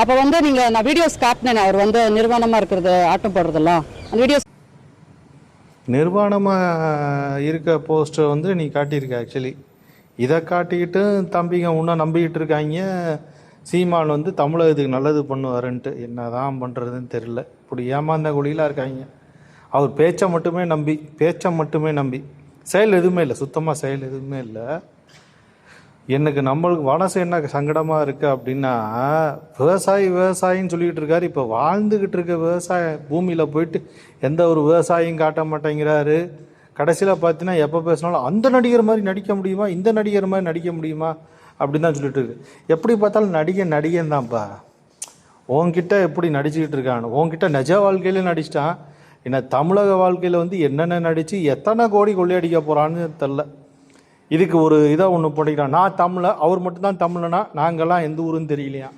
அப்போ வந்து நீங்கள் நான் வீடியோஸ் காட்டினேன், அவர் வந்து நிர்வாணமாக இருக்கிறது ஆட்டம் போடுறதெல்லாம் அந்த வீடியோஸ். நிர்வாணமாக இருக்க போஸ்டர் வந்து நீ காட்டியிருக்க. ஆக்சுவலி இதை காட்டிக்கிட்டு தம்பிங்க இன்னும் நம்பிக்கிட்டு இருக்காங்க சீமான் வந்து தமிழகத்துக்கு நல்லது பண்ணுவாருன்ட்டு. என்ன தான் பண்ணுறதுன்னு தெரில. இப்படி ஏமாந்த குழியில் இருக்காங்க. அவர் பேச்சை மட்டுமே நம்பி செயல் எதுவுமே இல்லை. சுத்தமாக செயல் எதுவுமே இல்லை. எனக்கு நம்மளுக்கு மனசு என்ன சங்கடமாக இருக்குது அப்படின்னா, விவசாயின்னு சொல்லிக்கிட்டு இருக்காரு. இப்போ வாழ்ந்துக்கிட்டு இருக்க விவசாய பூமியில் போயிட்டு எந்த ஒரு விவசாயியும் காட்ட மாட்டேங்கிறாரு. கடைசியில் பார்த்தீங்கன்னா எப்போ பேசினாலும் அந்த நடிகர் மாதிரி நடிக்க முடியுமா, இந்த நடிகர் மாதிரி நடிக்க முடியுமா அப்படின்னு தான் சொல்லிட்டு இருக்கு. எப்படி பார்த்தாலும் நடிகன் தான்ப்பா. உன்கிட்ட எப்படி நடிச்சுக்கிட்டு இருக்கான், உன்கிட்ட நிஜ வாழ்க்கையில நடிச்சிட்டான். ஏன்னா தமிழக வாழ்க்கையில் வந்து என்னென்ன நடித்து எத்தனை கோடி கொள்ளையடிக்க போகிறான்னு தெரில. இதுக்கு ஒரு இதாக ஒன்று பண்ணிக்கிறான். நான் தமிழ, அவர் மட்டும்தான் தமிழனா, நாங்கள்லாம் எந்த ஊருன்னு தெரியலையா.